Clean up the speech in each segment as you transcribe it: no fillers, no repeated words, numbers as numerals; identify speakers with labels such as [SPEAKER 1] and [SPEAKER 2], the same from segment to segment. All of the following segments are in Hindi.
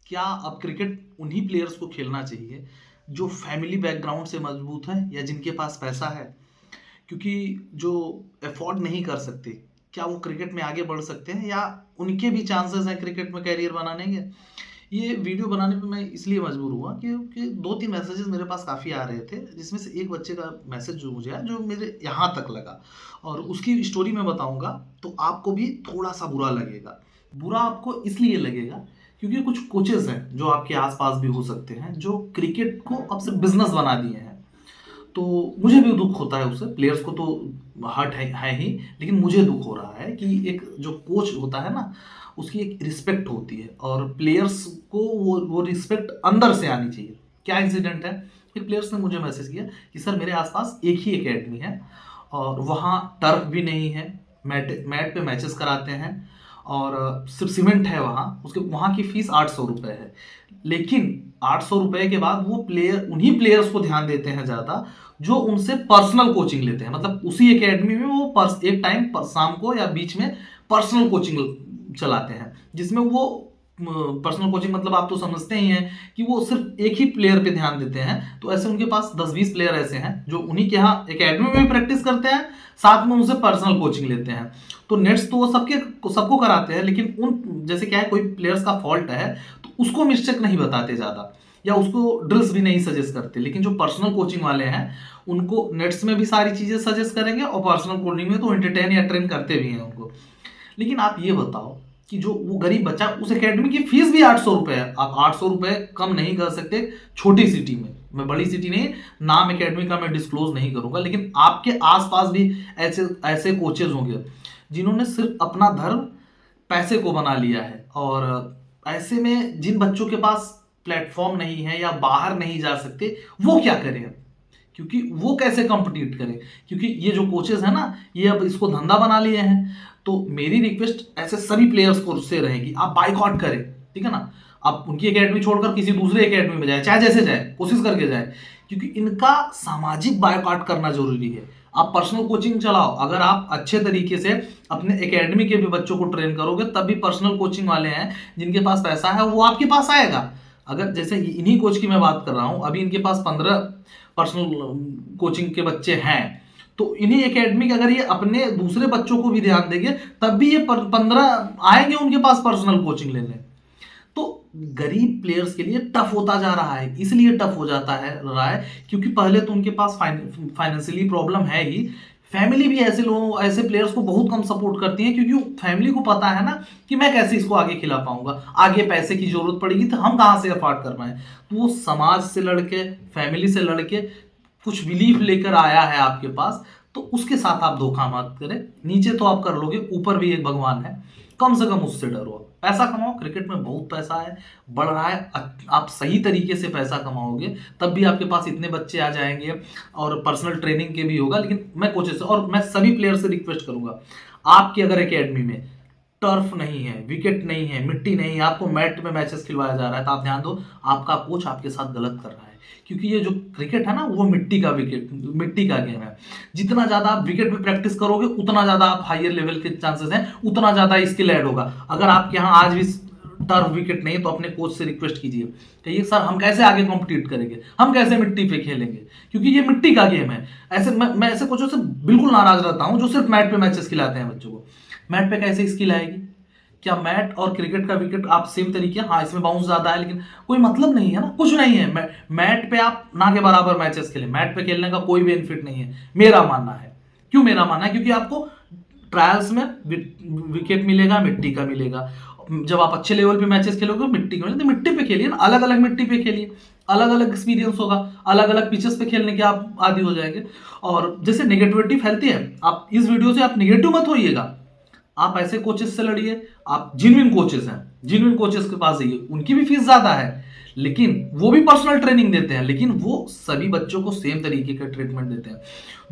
[SPEAKER 1] क्या अब क्रिकेट उन्हीं प्लेयर्स को खेलना चाहिए जो फैमिली बैकग्राउंड से मजबूत है या जिनके पास पैसा है? क्योंकि जो अफोर्ड नहीं कर सकते, क्या वो क्रिकेट में आगे बढ़ सकते हैं या उनके भी चांसेस हैं क्रिकेट में करियर बनाने के? ये वीडियो बनाने पे मैं इसलिए मजबूर हुआ क्योंकि 2-3 मैसेजेस मेरे पास काफ़ी आ रहे थे, जिसमें से एक बच्चे का मैसेज जो मुझे आया, जो मेरे यहाँ तक लगा और उसकी स्टोरी मैं बताऊँगा, तो आपको भी थोड़ा-सा बुरा लगेगा। बुरा आपको इसलिए लगेगा क्योंकि कुछ कोचेज़ हैं, जो आपके आस-पास भी हो सकते हैं, जो क्रिकेट को अब सिर्फ़ बिज़नेस बना दिए हैं। तो मुझे भी दुःख होता है उससे, प्लेयर्स को तो हर्ट है ही, लेकिन मुझे दुःख हो रहा है कि एक जो कोच होता है ना, उसकी एक रिस्पेक्ट होती है और प्लेयर्स को वो रिस्पेक्ट अंदर से आनी चाहिए। क्या इंसिडेंट है, एक प्लेयर्स ने मुझे मैसेज किया कि सर मेरे आस-पास एक ही अकेडमी है और वहाँ टर्फ भी नहीं है, मैट मैट पे मैचेस कराते हैं और सिर्फ सीमेंट है वहाँ, उसके वहाँ की फ़ीस ₹800 है। लेकिन ₹800 के बाद वो प्लेयर उन्हीं प्लेयर्स को ध्यान देते हैं ज़्यादा, जो उनसे पर्सनल कोचिंग लेते हैं। मतलब उसी अकेडमी में वो एक टाइम शाम को या बीच में पर्सनल कोचिंग चलाते हैं, जिसमें वो पर्सनल कोचिंग मतलब आप तो समझते ही हैं कि वो सिर्फ एक ही प्लेयर पे ध्यान देते हैं। तो ऐसे उनके पास 10-20 प्लेयर ऐसे हैं जो उन्हीं के यहाँ अकेडमी में भी प्रैक्टिस करते हैं, साथ में उनसे पर्सनल कोचिंग लेते हैं। तो नेट्स तो वो सबको कराते हैं, लेकिन उन जैसे क्या है, कोई प्लेयर्स का फॉल्ट है तो उसको मिस्टेक नहीं बताते ज़्यादा या उसको ड्रिल्स भी नहीं सजेस्ट करते। लेकिन जो पर्सनल कोचिंग वाले हैं उनको नेट्स में भी सारी चीज़ें सजेस्ट करेंगे और पर्सनल कोचिंग में तो एंटरटेन या ट्रेन करते भी हैं उनको। लेकिन आप ये बताओ कि जो वो गरीब बच्चा, उस एकेडमी की फीस भी ₹800 है। आप ₹800 कम नहीं कर सकते छोटी सिटी में। मैं बड़ी सिटी नहीं, नाम एकेडमी का मैं डिस्क्लोज नहीं करूंगा, लेकिन आपके आसपास भी ऐसे ऐसे कोचेज होंगे जिन्होंने सिर्फ अपना धर्म पैसे को बना लिया है। और ऐसे में जिन बच्चों के पास प्लेटफॉर्म नहीं है या बाहर नहीं जा सकते, वो क्या करें? क्योंकि वो कैसे कम्पिटिट करें? क्योंकि ये जो कोचेस हैं ना, ये अब इसको धंधा बना लिए हैं। तो मेरी रिक्वेस्ट ऐसे सभी प्लेयर्स को से रहेगी, आप बाइकआउट करें, ठीक है ना? आप उनकी एकेडमी छोड़कर किसी दूसरे एकेडमी में जाए, चाहे जैसे जाए, कोशिश करके जाए, क्योंकि इनका सामाजिक बाइकआउट करना जरूरी है। आप पर्सनल कोचिंग चलाओ, अगर आप अच्छे तरीके से अपने एकेडमी के भी बच्चों को ट्रेन करोगे, तब भी पर्सनल कोचिंग वाले हैं जिनके पास पैसा है वो आपके पास आएगा। अगर जैसे इन्हीं कोच की मैं बात कर रहा हूँ, अभी इनके पास 15 पर्सनल कोचिंग के बच्चे हैं, तो इन्हीं एकेडमी के अगर ये अपने दूसरे बच्चों को भी ध्यान देंगे, तब भी ये 15 आएंगे उनके पास पर्सनल कोचिंग लेने। तो गरीब प्लेयर्स के लिए टफ होता जा रहा है, इसलिए टफ हो जाता है रहा है क्योंकि पहले तो उनके पास फाइनेंशियली प्रॉब्लम है ही। फैमिली भी ऐसे लोगों ऐसे प्लेयर्स को बहुत कम सपोर्ट करती है, क्योंकि फैमिली को पता है ना कि मैं कैसे इसको आगे खिला पाऊंगा, आगे पैसे की जरूरत पड़ेगी तो हम कहाँ से अफोर्ड कर पाए। तो वो समाज से लड़के, फैमिली से लड़के कुछ बिलीफ लेकर आया है आपके पास, तो उसके साथ आप धोखा मत करें। नीचे तो आप कर लोगे, ऊपर भी एक भगवान है, कम से कम उससे डरो। पैसा कमाओ, क्रिकेट में बहुत पैसा है, बढ़ रहा है। आप सही तरीके से पैसा कमाओगे तब भी आपके पास इतने बच्चे आ जाएंगे और पर्सनल ट्रेनिंग के भी होगा। लेकिन मैं कोचेस और मैं सभी प्लेयर से रिक्वेस्ट करूंगा, आपकी अगर एकेडमी में टर्फ नहीं है, विकेट नहीं है, मिट्टी नहीं है, आपको मैट में मैचेस खिलवाया जा रहा है, तो आप ध्यान दो, आपका कोच आपके साथ गलत कर रहा है। क्योंकि ये जो क्रिकेट है ना, वो मिट्टी का गेम है। जितना ज्यादा आप विकेट पे प्रैक्टिस करोगे, उतना ज्यादा आप हायर लेवल के चांसेस हैं, उतना ज्यादा स्किल ऐड होगा। अगर आपके यहाँ आज भी टर्फ विकेट नहीं है, तो अपने कोच से रिक्वेस्ट कीजिए, कहिए सर हम कैसे आगे कॉम्पिटिट करेंगे, हम कैसे मिट्टी पे खेलेंगे, क्योंकि ये मिट्टी का गेम है। ऐसे मैं ऐसे कोचों से बिल्कुल नाराज रहता हूं जो सिर्फ मैट पे मैचेस खिलाते हैं बच्चों को। मैट पे कैसे स्किल आएगी? क्या मैट और क्रिकेट का विकेट आप सेम तरीके, हाँ इसमें बाउंस ज्यादा है, लेकिन कोई मतलब नहीं है ना, कुछ नहीं है। मैट पे आप ना के बराबर मैचेस खेलें, मैट पे खेलने का कोई बेनिफिट नहीं है, मेरा मानना है। क्यों मेरा मानना है? क्योंकि आपको ट्रायल्स में विकेट मिलेगा, मिट्टी का मिलेगा। जब आप अच्छे लेवल पे मैचेस खेलोगे मिट्टी का, तो मिट्टी पे खेलिए ना, अलग अलग मिट्टी पे खेलिए, अलग अलग एक्सपीरियंस होगा, अलग अलग पिचेस पे खेलने के आप आदी हो जाएंगे। और जैसे नेगेटिविटी फैलती है, आप इस वीडियो से आप नेगेटिव मत होइएगा, आप ऐसे कोचेस से लड़िए, आप जिनविन कोचेस हैं, जिनविन कोचेस के पास जाइए, उनकी भी फीस ज्यादा है, लेकिन वो भी पर्सनल ट्रेनिंग देते हैं, लेकिन वो सभी बच्चों को सेम तरीके का ट्रीटमेंट देते हैं।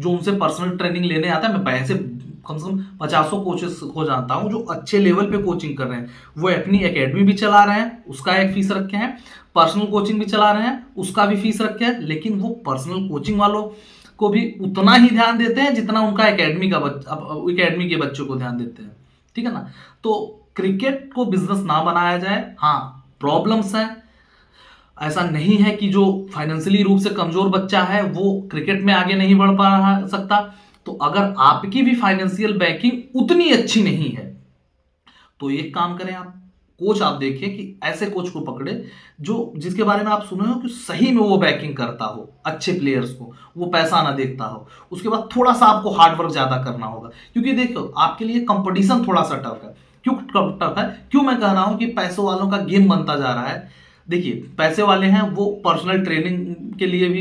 [SPEAKER 1] जो उनसे पर्सनल ट्रेनिंग लेने आता है, मैं ऐसे कम से कम 50 कोचेस को जानता हूं जो अच्छे लेवल पे कोचिंग कर रहे हैं। वो अपनी एकेडमी भी चला रहे हैं, उसका एक फीस रखे हैं, पर्सनल कोचिंग भी चला रहे हैं, उसका भी फीस रखे हैं, लेकिन वो पर्सनल कोचिंग वालों को भी उतना ही ध्यान देते हैं जितना उनका एकेडमी के बच्चों को ध्यान देते हैं, ठीक है ना? तो क्रिकेट को बिजनेस ना बनाया जाए। हाँ, प्रॉब्लम्स हैं। ऐसा नहीं है कि जो फाइनेंशियली रूप से कमजोर बच्चा है वो क्रिकेट में आगे नहीं बढ़ पा सकता। तो अगर आपकी भी फाइनेंशियल बैकिंग उतनी अच्छी नहीं है तो एक काम करें, आप कोच आप देखें कि ऐसे कोच को पकड़े जो जिसके बारे में आप सुने हो कि सही में वो बैकिंग करता हो अच्छे प्लेयर्स को, वो पैसा ना देखता हो। उसके बाद थोड़ा सा आपको हार्ड वर्क ज्यादा करना होगा, क्योंकि देखो आपके लिए कंपटीशन थोड़ा सा टफ है। क्यों टफ है, क्यों मैं कह रहा हूं कि पैसों वालों का गेम बनता जा रहा है। देखिए पैसे वाले हैं वो पर्सनल ट्रेनिंग के लिए भी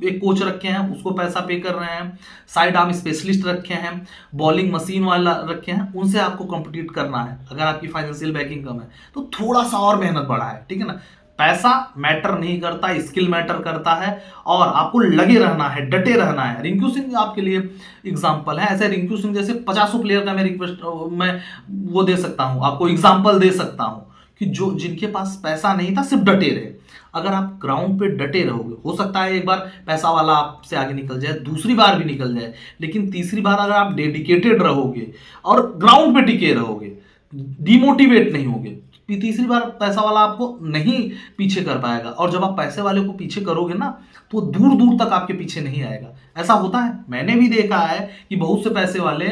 [SPEAKER 1] एक कोच रखे हैं, उसको पैसा पे कर रहे हैं, साइड आर्म स्पेशलिस्ट रखे हैं, बॉलिंग मशीन वाला रखे हैं, उनसे आपको कम्पिटिट करना है। अगर आपकी फाइनेंशियल बैकिंग कम है तो थोड़ा सा और मेहनत बढ़ा है, ठीक है ना। पैसा मैटर नहीं करता, स्किल मैटर करता है, और आपको लगे रहना है, डटे रहना है। रिंकू सिंह आपके लिए एग्जाम्पल है, ऐसे रिंकू सिंह जैसे 50 प्लेयर का मैं रिक्वेस्ट मैं वो दे सकता हूं, आपको एग्जाम्पल दे सकता हूं कि जो जिनके पास पैसा नहीं था, सिर्फ डटे रहे। अगर आप ग्राउंड पे डटे रहोगे, हो सकता है एक बार पैसा वाला आपसे आगे निकल जाए, दूसरी बार भी निकल जाए, लेकिन तीसरी बार अगर आप डेडिकेटेड रहोगे और ग्राउंड पे टिके रहोगे, डिमोटिवेट नहीं होगे, तीसरी बार पैसा वाला आपको नहीं पीछे कर पाएगा। और जब आप पैसे वाले को पीछे करोगे ना तो दूर दूर तक आपके पीछे नहीं आएगा। ऐसा होता है, मैंने भी देखा है कि बहुत से पैसे वाले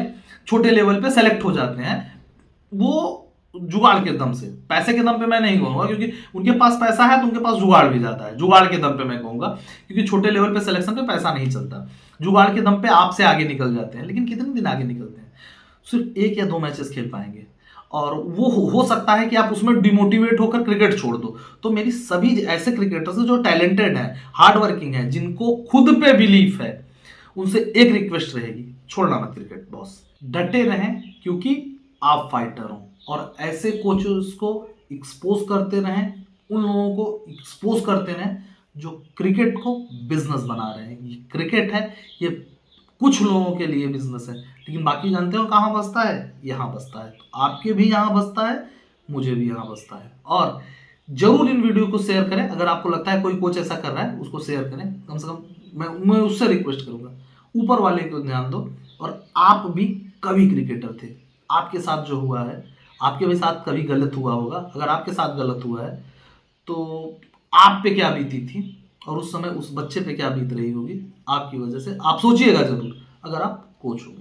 [SPEAKER 1] छोटे लेवल पे सेलेक्ट हो जाते हैं, वो जुगाड़ के दम से। पैसे के दम पे मैं नहीं कहूंगा, क्योंकि उनके पास पैसा है तो उनके पास जुगाड़ भी जाता है, जुगाड़ के दम पे मैं कहूंगा, क्योंकि छोटे लेवल पे सिलेक्शन पे पैसा नहीं चलता। जुगाड़ के दम पे आपसे आगे निकल जाते हैं, लेकिन कितने दिन आगे निकलते हैं, सिर्फ 1 या 2 मैचेस खेल पाएंगे, और वो हो सकता है कि आप उसमें डिमोटिवेट होकर क्रिकेट छोड़ दो। तो मेरी सभी ऐसे क्रिकेटर्स जो टैलेंटेड हैं, हार्ड वर्किंग है, जिनको खुद पे बिलीफ है, उनसे एक रिक्वेस्ट रहेगी, छोड़ना मत क्रिकेट बॉस, डटे रहें, क्योंकि आप फाइटर हो। और ऐसे कोचेस को एक्सपोज करते रहें, उन लोगों को एक्सपोज करते रहें जो क्रिकेट को बिजनेस बना रहे हैं। ये क्रिकेट है, ये कुछ लोगों के लिए बिजनेस है, लेकिन बाकी जानते हो कहाँ बसता है, यहाँ बसता है। तो आपके भी यहाँ बसता है, मुझे भी यहाँ बसता है। और जरूर इन वीडियो को शेयर करें, अगर आपको लगता है कोई कोच ऐसा कर रहा है उसको शेयर करें, कम से कम मैं उससे रिक्वेस्ट करूंगा, ऊपर वाले को ध्यान दो। और आप भी कभी क्रिकेटर थे, आपके साथ जो हुआ है, आपके भी साथ कभी गलत हुआ होगा। अगर आपके साथ गलत हुआ है तो आप पे क्या बीती थी, और उस समय उस बच्चे पे क्या बीत रही होगी आपकी वजह से, आप सोचिएगा जरूर, अगर आप कोच हो।